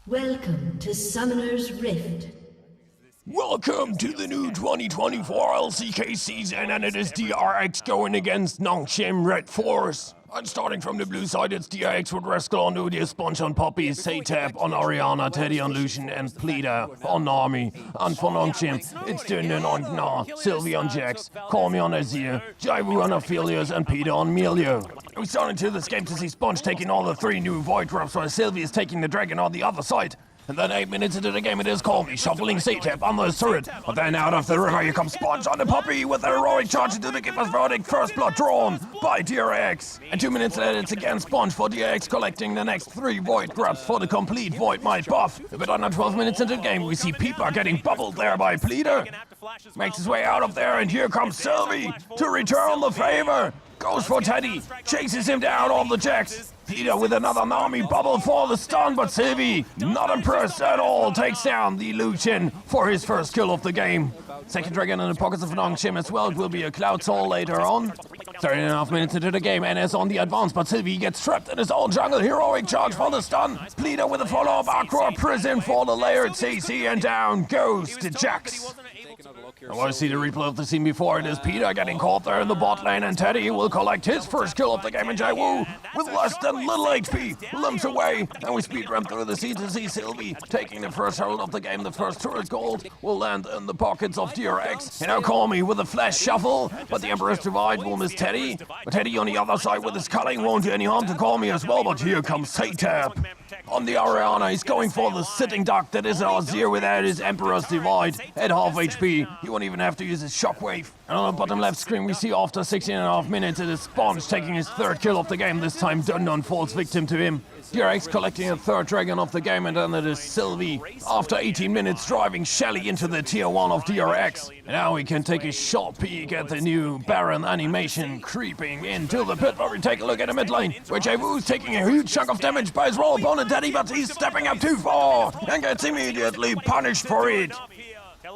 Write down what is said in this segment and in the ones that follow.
Welcome to Summoner's Rift. Welcome to the new 2024 LCK season, and it is DRX going against NongSHIM REDFORCE. And starting from the blue side, it's DRX with Rascal on Udia, Sponge on Poppy, Saytap on Orianna, Teddy on Lucian, and Pleader on Nami. And for NongSHIM, it's Dundun on Gnar, Sylvie on Jax, Call Me on Azir, Jaiwu on Aphelios, and Peter on Melio. We start into this game to see Sponge taking all the 3 new Void drops, while Sylvie is taking the Dragon on the other side. And then 8 minutes into the game, it is Call Me, shuffling Saytap on the turret. But then out of the river, here comes Sponge on the Poppy with a heroic charge into the Keeper's Verdict. First blood drawn by DRX. And 2 minutes later, it's again Sponge for DRX collecting the next 3 Void grabs for the complete Void Might buff. A bit under 12 minutes into the game, we see Peeper getting bubbled there by Pleader. Makes his way out of there, and here comes Sylvie to return the favor. Goes for Teddy, chases him down on the Jax. Peter with another Nami bubble for the stun, but Sylvie, not impressed at all, takes down the Lucian for his first kill of the game. Second Dragon in the pockets of NongSHIM as well. It will be a Cloud Soul later on. 13.5 minutes into the game, NS on the advance, but Sylvie gets trapped in his own jungle. Heroic charge for the stun. Pleader with a follow-up, Aqua prison for the layered CC, and down goes the Jax. I want to see the replay of the scene before. It is Peter getting caught there in the bot lane, and Teddy will collect his first kill of the game, and Jaiwu with less than little HP limps away, and we speed run through the scene to see Sylvie taking the first hold of the game. The first turret gold will land in the pockets of DRX. And now Call Me with a flash shuffle, but the Emperor's Divide will miss Teddy. But Teddy on the other side with his culling won't do any harm to Call Me as well, but here comes Saytap. On the Orianna, he's going for the sitting duck that is Azir without his Emperor's Divide at half HP. He won't even have to use his shockwave. And on the bottom left screen, we see after 16.5 minutes, it is Sponge taking his 3rd kill of the game. This time Dundun falls victim to him. DRX collecting a 3rd dragon of the game, and then it is Sylvie after 18 minutes driving Shelly into the tier 1 of DRX. And now we can take a short peek at the new Baron animation creeping into the pit, where we take a look at the mid lane, where Jaiwu's taking a huge chunk of damage by his raw opponent Teddy, but he's stepping up too far and gets immediately punished for it.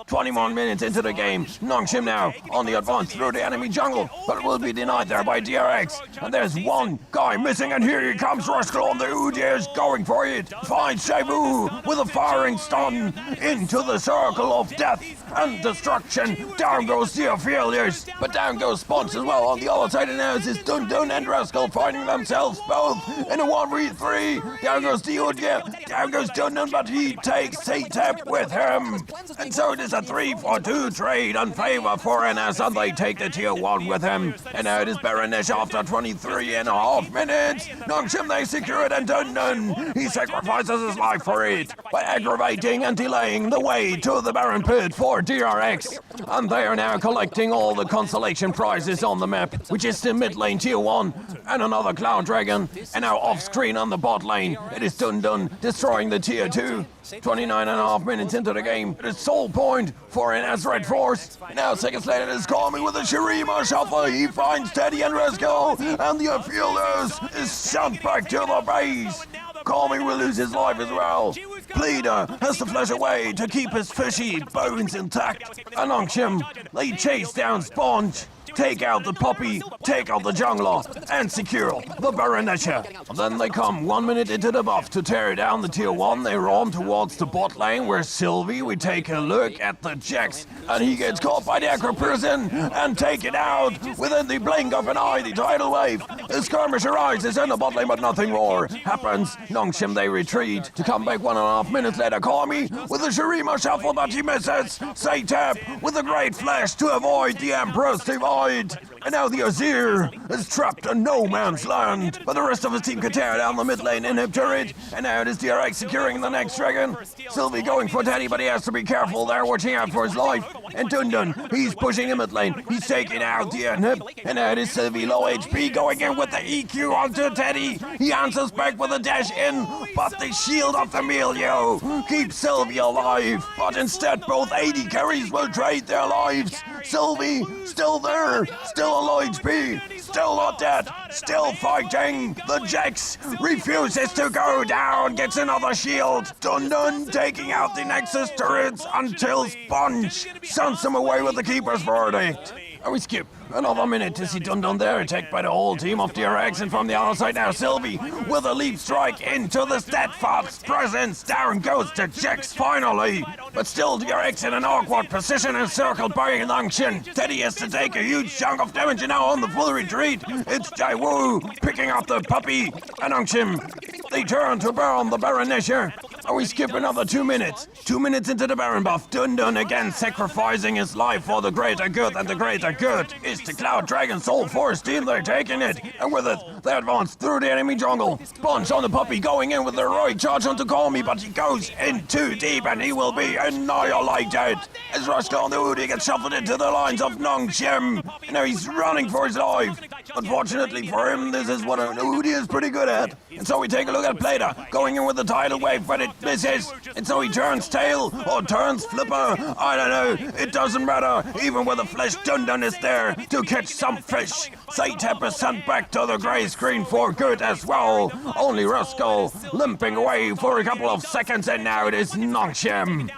21 minutes into the game, NongSHIM now on the advance through the enemy jungle, but it will be denied there by DRX. And there's one guy missing, and here he comes, Rascal on the Udyrs going for it. Finds Jaiwu with a firing stun into the circle of death and destruction. Down goes the Aphelios, but down goes Sponge as well. On the other side, and now it's Dundun and Rascal finding themselves both in a 1v3. Down goes the Udyr, down goes Dundun, but he takes Saytap with him. And so it is a 3-for-2 trade in favor for NS, and they take the tier 1 with him. And now it is Baronish after 23.5 minutes. NongSHIM, they secure it, and Dundun, he sacrifices his life for it by aggravating and delaying the way to the Baron pit for DRX. And they are now collecting all the consolation prizes on the map, which is the mid lane tier 1 and another Cloud Dragon. And now off screen on the bot lane, it is Dundun destroying the tier 2. 29.5 minutes into the game, it is Soul Point for NS REDFORCE. Now seconds later, it is Call Me with a Shurima shuffle. He finds Teddy and Rascal, and the Aphelios is sent back to the base. Call Me will lose his life as well. Pleader has to flash away to keep his fishy bones intact. And NongSHIM, they chase down Sponge, take out the Poppy, take out the jungler, and secure the Baronesha. And then they come 1 minute into the buff to tear down the tier 1. They roam towards the bot lane, where Sylvie, we take a look at the Jax, and he gets caught by the Aqua prison and taken out within the blink of an eye. The tidal wave, the skirmish arises in the bot lane, but nothing more happens. NongSHIM, they retreat to come back 1.5 minutes later. Call Me with a Shurima shuffle, but he misses. Saytap with a great flash to avoid the Emperor's Divide. And now the Azir is trapped in no man's land, but the rest of his team can tear down the mid lane inhib turret. And now it is DRX securing the next dragon. Sylvie going for Teddy, but he has to be careful there, watching out for his life. And Dundun, he's pushing the mid lane, he's taking out the inhib. And now it is Sylvie, low HP, going in with the EQ onto Teddy. He answers back with a dash in, but the shield of the Melio keeps Sylvie alive. But instead, both AD carries will trade their lives. Sylvie still there, still a low HP, still not dead, still fighting. The Jax refuses to go down, gets another shield. Dundun taking out the Nexus turrets until Sponge sends him away with the Keeper's Verdict. And we skip another minute to see Dundun there, attacked by the whole team of DRX, and from the other side now Sylvie with a leap strike into the steadfast presence. Down goes to Jax finally, but still DRX in an awkward position encircled by NongSHIM. Teddy has to take a huge chunk of damage and now on the full retreat. It's Jaiwoo picking up the puppy, and NongSHIM, they turn to burn the Baron Nashor. And we skip another 2 minutes. 2 minutes into the Baron buff. Dundun again sacrificing his life for the greater good, and the greater good is the Cloud Dragon Soul Force team. They're taking it, and with it, they advance through the enemy jungle. Sponge on the puppy going in with the heroic charge onto Call Me, but he goes in too deep, and he will be annihilated. As Rushka on the Udi gets shuffled into the lines of NongSHIM. And now he's running for his life. Unfortunately for him, this is what an Udi is pretty good at. And so we take a look at Plater, going in with the tidal wave, but it misses. And so he turns tail, or turns flipper, I don't know, it doesn't matter. Even with the flesh, Dundun is there to catch some fish. Satep is sent back to the grey screen for good as well. Only Ruskell limping away for a couple of seconds, and now it is NongSHIM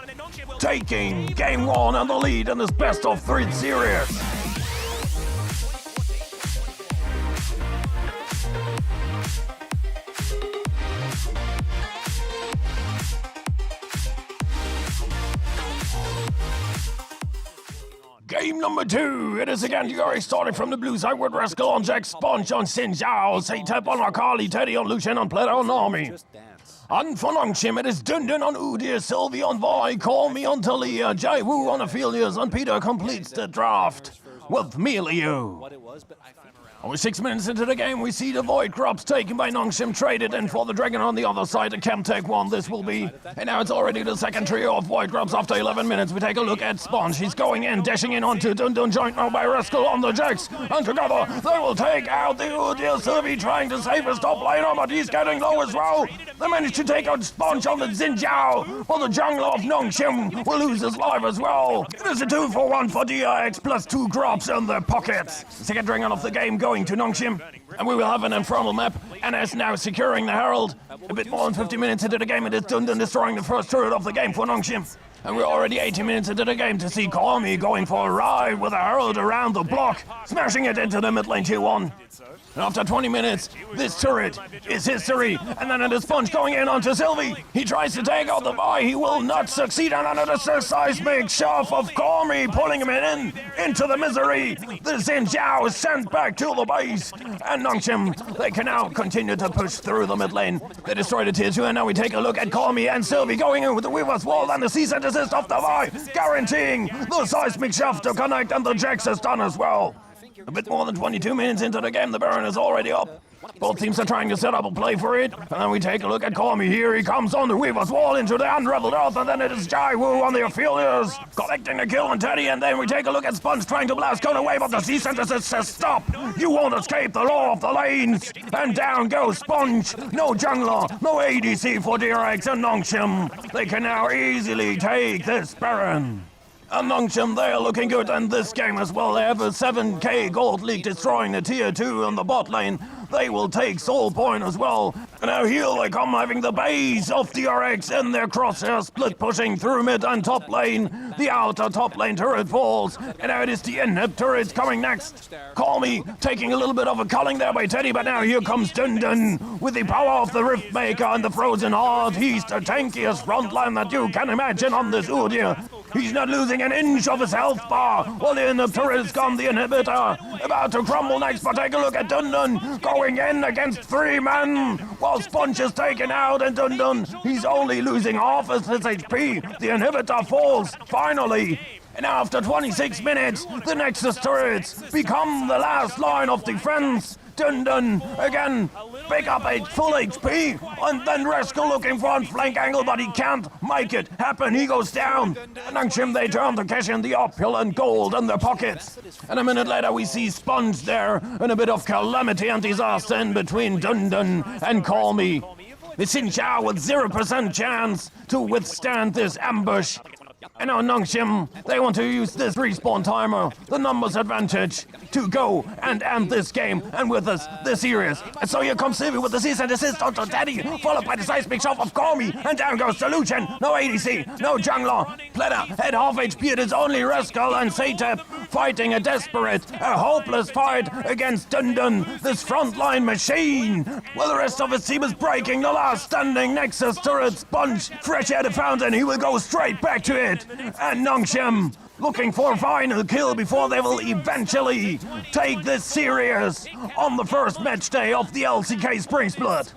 taking game 1 and the lead in this best of 3 series. Game number 2, it is again DRX starting from the blue side with Rascal on Jack, Sponge on Xin Zhao, Satep on Akali, Teddy on Lucian, on Plater on Nami. And for NongSHIM, it is Dundun on Udyr, Sylvie on Vi, Call Me on Talia, Jaiwoo on Aphelios, and Peter completes the draft with Melio. Only 6 minutes into the game, we see the Void Crops taken by NongSHIM, traded in for the Dragon on the other side. The Chemtech one this will be. And now it's already the second trio of Void Crops after 11 minutes. We take a look at Sponge. He's going in, dashing in onto Dundun, joined now by Rascal on the Jax. And together, they will take out the Udyr. Sylvie trying to save his top laner, but he's getting low as well. They managed to take out Sponge on the Xin Zhao. Well, the jungler of NongSHIM will lose his life as well. It is a 2-for-1 for DRX, plus 2 crops in their pockets. Second Dragon of the game going to NongSHIM, and we will have an infernal map. NS now securing the Herald. A bit more than 50 minutes into the game, it is Dundun destroying the first turret of the game for NongSHIM. And we're already 80 minutes into the game to see Call Me going for a ride with a Herald around the block, smashing it into the mid lane tier 1. And after 20 minutes, this turret is history. And then it is Sponge going in onto Sylvie. He tries to take out the Vi. He will not succeed. And then it is a seismic shove of Call Me, pulling him into the misery. The Xin Zhao is sent back to the base. And NongSHIM, they can now continue to push through the mid lane. They destroy the tier 2. And now we take a look at Call Me and Sylvie going in with the Weaver's Wall and the cease and desist of the Vi, guaranteeing the seismic shove to connect. And the Jax is done as well. A bit more than 22 minutes into the game, the Baron is already up. Both teams are trying to set up a play for it. And then we take a look at Call Me. Here he comes on the Weaver's Wall into the unraveled earth. And then it is Jaiwoo on the Aphelios, collecting the kill on Teddy. And then we take a look at Sponge trying to blast Cone away. But the Sea Synthesis says stop. You won't escape the law of the lanes. And down goes Sponge. No jungler, no ADC for DRX and NongSHIM. They can now easily take this Baron. And NongSHIM, they are looking good in this game as well. They have a 7k gold league destroying the tier 2 in the bot lane. They will take Soul Point as well. And now here they come, having the base of DRX in their crosshair, split pushing through mid and top lane. The outer top lane turret falls. And now it is the inhib turrets coming next. Call Me taking a little bit of a culling there by Teddy, but now here comes Dundun with the power of the Riftmaker and the Frozen Heart. He's the tankiest frontline that you can imagine on this Udyr. He's not losing an inch of his health bar. Well, the inhib turret is gone, the inhibitor about to crumble next, but take a look at Dundun going in against 3 men while Sponge is taken out, and Dundun, he's only losing half his HP. The inhibitor falls, finally. And after 26 minutes, the Nexus turrets become the last line of defense. Dundun again, pick up a full HP, and then Rascal looking for a flank angle, but he can't make it happen. He goes down. And NongSHIM, they turn to cash in the opulent gold in their pockets. And a minute later, we see Sponge there, and a bit of calamity and disaster in between Dundun and Call Me. The Xin Zhao with 0% chance to withstand this ambush. And now NongSHIM, they want to use this respawn timer, the numbers advantage, to go and end this game, and with us, the series. And so here comes Sylvie with the cease and desist onto Teddy, followed by the seismic shove of Call Me, and down goes Solution. No ADC, no jungler. Plater at half HP, it is only Rascal and Satep fighting a desperate, a hopeless fight against Dundun, this frontline machine. While the rest of his team is breaking the last standing Nexus turret sponge fresh out of fountain, he will go straight back to it. And NongSHIM looking for a final kill before they will eventually take this serious on the first match day of the LCK Spring Split.